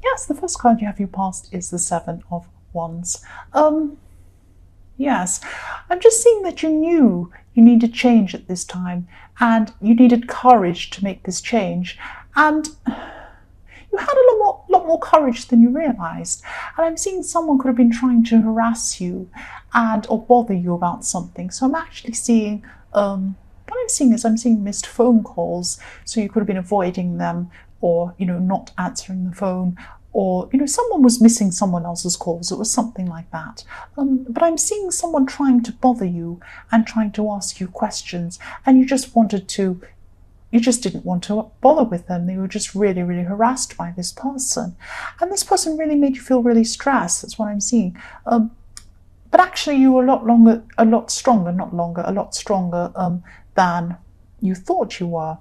Yes, the first card you have your past is the Seven of Wands. Yes, I'm just seeing that you knew you needed change at this time, and you needed courage to make this change, and you had a lot more courage than you realized. And I'm seeing someone could have been trying to harass you and or bother you about something. So I'm actually seeing what I'm seeing is I'm seeing missed phone calls. So you could have been avoiding them, or not answering the phone, or someone was missing someone else's calls. It was something like that. But I'm seeing someone trying to bother you and trying to ask you questions, and you just didn't want to bother with them. They were just really, really harassed by this person. And this person really made you feel really stressed. That's what I'm seeing. But actually you were a lot stronger than you thought you were.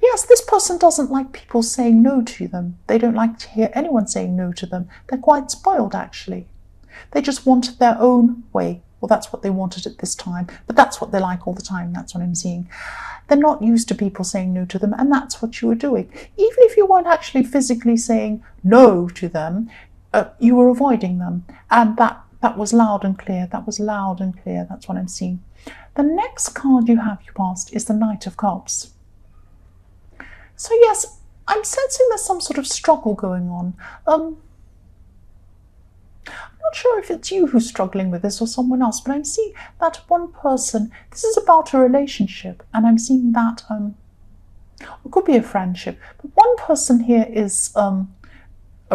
Yes, this person doesn't like people saying no to them. They don't like to hear anyone saying no to them. They're quite spoiled, actually. They just wanted their own way. Well, that's what they wanted at this time, but that's what they like all the time. That's what I'm seeing. They're not used to people saying no to them, and that's what you were doing. Even if you weren't actually physically saying no to them, you were avoiding them, and that was loud and clear. That was loud and clear. That's what I'm seeing. The next card you have your past is the Knight of Cups. So yes, I'm sensing there's some sort of struggle going on. I'm not sure if it's you who's struggling with this or someone else, but I'm seeing that one person, this is about a relationship, and I'm seeing that it could be a friendship, but one person here is a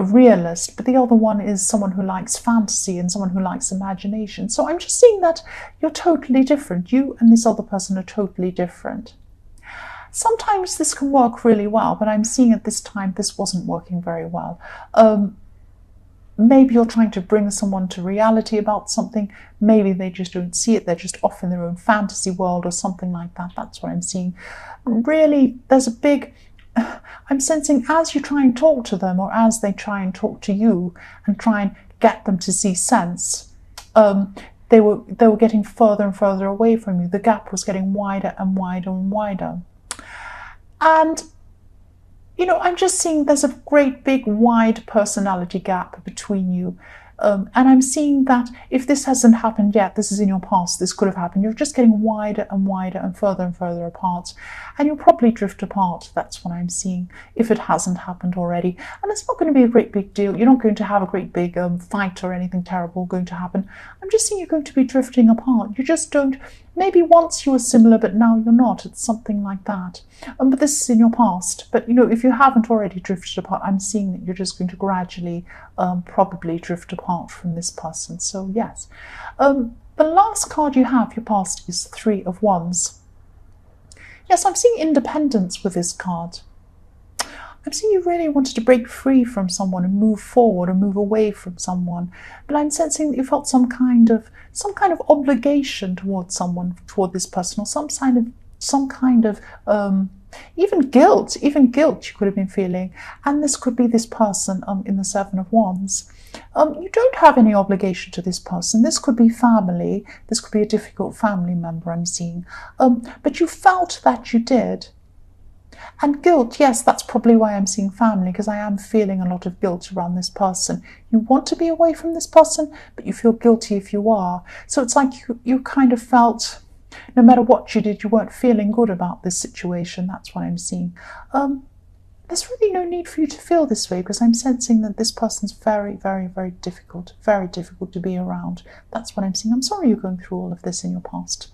realist, but the other one is someone who likes fantasy and someone who likes imagination. So I'm just seeing that you're totally different. You and this other person are totally different. Sometimes this can work really well, but I'm seeing at this time this wasn't working very well. Maybe you're trying to bring someone to reality about something. Maybe they just don't see it. They're just off in their own fantasy world or something like that. That's what I'm seeing. Really, there's a big... I'm sensing as you try and talk to them, or as they try and talk to you and try and get them to see sense, they were getting further and further away from you. The gap was getting wider and wider and wider. And, I'm just seeing there's a great big wide personality gap between you. And I'm seeing that if this hasn't happened yet, this is in your past, this could have happened. You're just getting wider and wider and further apart. And you'll probably drift apart. That's what I'm seeing, if it hasn't happened already. And it's not going to be a great big deal. You're not going to have a great big fight or anything terrible going to happen. I'm just seeing you're going to be drifting apart. You just don't... Maybe once you were similar, but now you're not. It's something like that. But this is in your past. But, if you haven't already drifted apart, I'm seeing that you're just going to gradually probably drift apart from this person. So, yes. The last card you have, your past, is Three of Wands. Yes, I'm seeing independence with this card. I'm seeing you really wanted to break free from someone and move forward or move away from someone. But I'm sensing that you felt some kind of obligation towards someone, toward this person, or some kind of even guilt you could have been feeling. And this could be this person in the Seven of Wands. You don't have any obligation to this person. This could be family. This could be a difficult family member I'm seeing. But you felt that you did. And guilt, yes, that's probably why I'm seeing family, because I am feeling a lot of guilt around this person. You want to be away from this person, but you feel guilty if you are. So it's like you kind of felt, no matter what you did, you weren't feeling good about this situation. That's what I'm seeing. There's really no need for you to feel this way, because I'm sensing that this person's very, very, very difficult to be around. That's what I'm seeing. I'm sorry you're going through all of this in your past.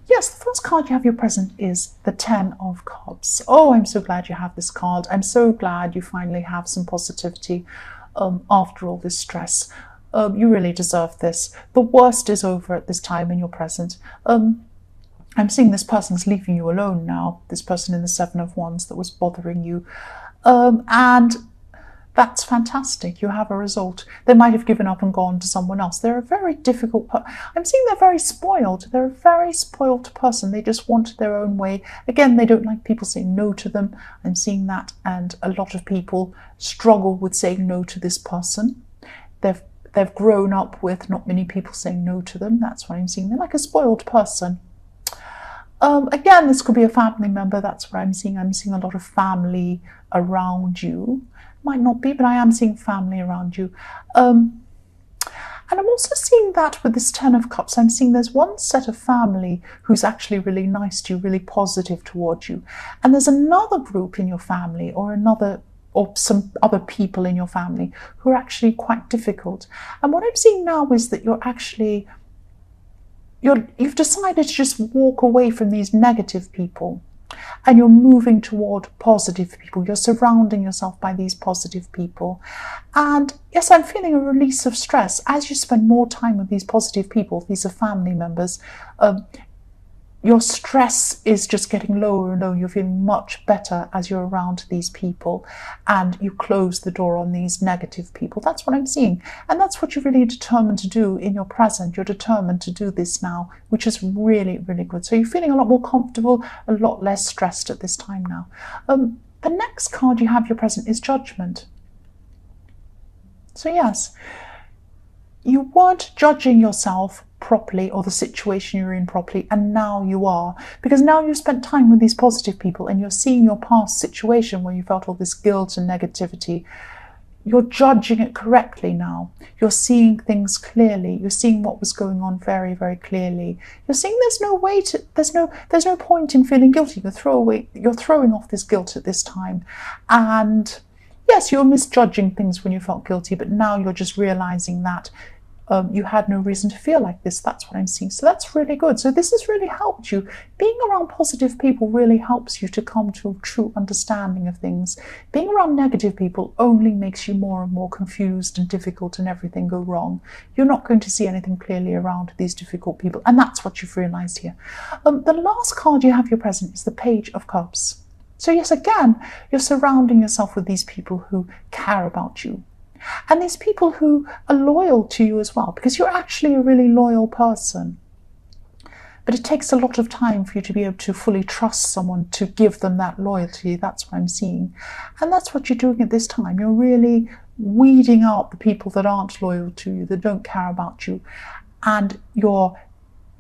Yes, the first card you have your present is the Ten of Cups. Oh, I'm so glad you have this card. I'm so glad you finally have some positivity after all this stress. You really deserve this. The worst is over at this time in your present. I'm seeing this person's leaving you alone now, this person in the Seven of Wands that was bothering you. And that's fantastic. You have a result. They might have given up and gone to someone else. They're a very difficult I'm seeing they're very spoiled. They're a very spoiled person. They just want their own way. Again, they don't like people saying no to them. I'm seeing that, and a lot of people struggle with saying no to this person. They've grown up with not many people saying no to them. That's what I'm seeing. They're like a spoiled person. Again, this could be a family member. That's what I'm seeing. I'm seeing a lot of family around you. Might not be, but I am seeing family around you. And I'm also seeing that with this Ten of Cups. I'm seeing there's one set of family who's actually really nice to you, really positive towards you. And there's another group in your family or some other people in your family who are actually quite difficult. And what I'm seeing now is that you've decided to just walk away from these negative people. And you're moving toward positive people. You're surrounding yourself by these positive people. And yes, I'm feeling a release of stress. As you spend more time with these positive people, these are family members, your stress is just getting lower and lower. You're feeling much better as you're around these people and you close the door on these negative people. That's what I'm seeing. And that's what you're really determined to do in your present. You're determined to do this now, which is really, really good. So you're feeling a lot more comfortable, a lot less stressed at this time now. The next card you have your present is Judgment. So yes, you weren't judging yourself properly or the situation you're in properly, and now you are, because now you've spent time with these positive people and you're seeing your past situation where you felt all this guilt and negativity. You're judging it correctly now. You're seeing things clearly. You're seeing what was going on very, very clearly. You're seeing there's no point in feeling guilty. You're throwing off this guilt at this time. And yes, you're misjudging things when you felt guilty, but now you're just realizing that you had no reason to feel like this. That's what I'm seeing. So that's really good. So this has really helped you. Being around positive people really helps you to come to a true understanding of things. Being around negative people only makes you more and more confused and difficult and everything go wrong. You're not going to see anything clearly around these difficult people. And that's what you've realized here. The last card you have your present is the Page of Cups. So yes, again, you're surrounding yourself with these people who care about you. And these people who are loyal to you as well, because you're actually a really loyal person. But it takes a lot of time for you to be able to fully trust someone, to give them that loyalty. That's what I'm seeing. And that's what you're doing at this time. You're really weeding out the people that aren't loyal to you, that don't care about you. And you're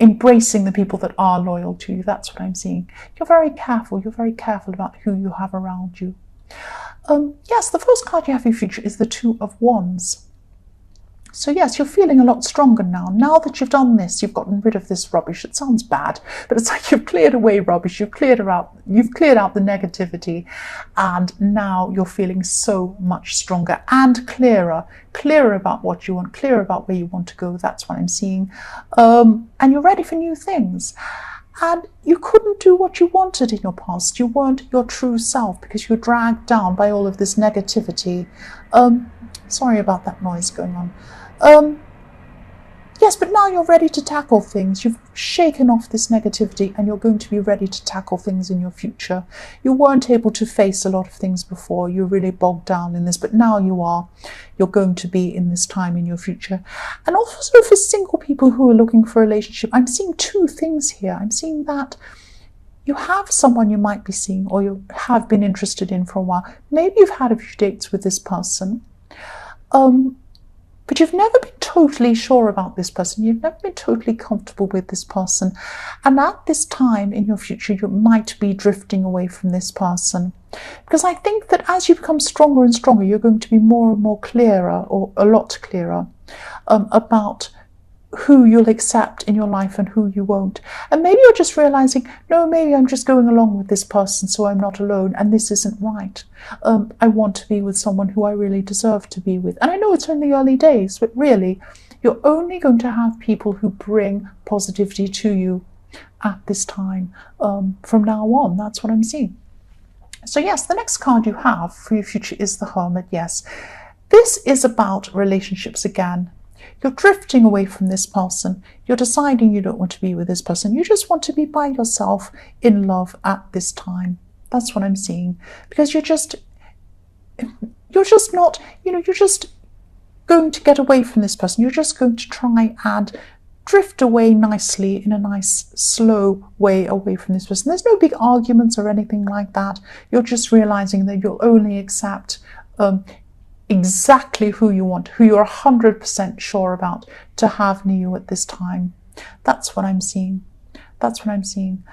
embracing the people that are loyal to you. That's what I'm seeing. You're very careful. You're very careful about who you have around you. Yes, the first card you have in your future is the Two of Wands. So yes, you're feeling a lot stronger now. Now that you've done this, you've gotten rid of this rubbish. It sounds bad, but it's like you've cleared away rubbish. You've cleared out the negativity, and now you're feeling so much stronger and clearer about what you want, clearer about where you want to go. That's what I'm seeing. And you're ready for new things. And you couldn't do what you wanted in your past. You weren't your true self because you were dragged down by all of this negativity. Sorry about that noise going on. Yes, but now you're ready to tackle things. You've shaken off this negativity and you're going to be ready to tackle things in your future. You weren't able to face a lot of things before. You're really bogged down in this, but now you are. You're going to be in this time in your future. And also for single people who are looking for a relationship, I'm seeing two things here. I'm seeing that you have someone you might be seeing or you have been interested in for a while. Maybe you've had a few dates with this person. But you've never been totally sure about this person. You've never been totally comfortable with this person. And at this time in your future, you might be drifting away from this person. Because I think that as you become stronger and stronger, you're going to be more and more clearer, or a lot clearer, about who you'll accept in your life and who you won't. And maybe you're just realizing, no, maybe I'm just going along with this person so I'm not alone and this isn't right. I want to be with someone who I really deserve to be with. And I know it's only early days, but really, you're only going to have people who bring positivity to you at this time from now on. That's what I'm seeing. So yes, the next card you have for your future is the Hermit. Yes, this is about relationships again. You're drifting away from this person. You're deciding you don't want to be with this person. You just want to be by yourself in love at this time. That's what I'm seeing. Because you're just not, you're just going to get away from this person. You're just going to try and drift away nicely in a nice, slow way away from this person. There's no big arguments or anything like that. You're just realizing that you'll only accept exactly who you want, who you're 100% sure about to have near you at this time. That's what I'm seeing. That's what I'm seeing.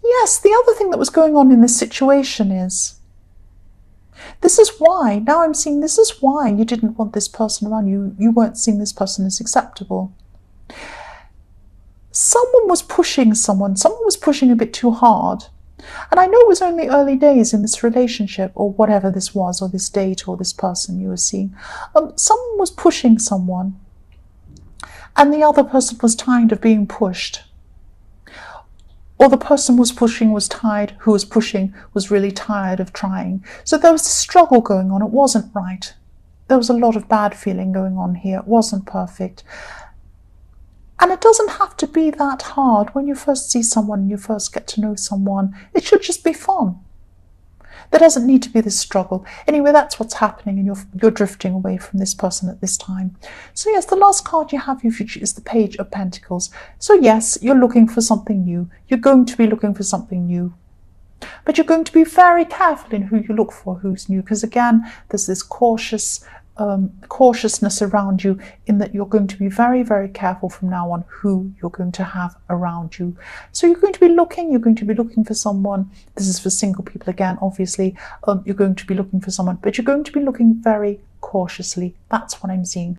Yes, the other thing that was going on in this situation is, this is why, now I'm seeing this is why you didn't want this person around you. You weren't seeing this person as acceptable. Someone was pushing someone was pushing a bit too hard. And I know it was only early days in this relationship, or whatever this was, or this date, or this person you were seeing. Someone was pushing someone, and the other person was tired of being pushed. Or the person was pushing was tired, who was pushing was really tired of trying. So there was a struggle going on. It wasn't right. There was a lot of bad feeling going on here. It wasn't perfect. And it doesn't have to be that hard. When you first see someone, you first get to know someone, it should just be fun. There doesn't need to be this struggle. Anyway, that's what's happening, and you're drifting away from this person at this time. So yes, the last card you have in your future is the Page of Pentacles. So yes, you're looking for something new. You're going to be looking for something new. But you're going to be very careful in who you look for, who's new, because again, there's this cautiousness around you, in that you're going to be very, very careful from now on who you're going to have around you. So you're going to be looking for someone. This is for single people again, obviously. You're going to be looking for someone, but you're going to be looking very cautiously. That's what I'm seeing.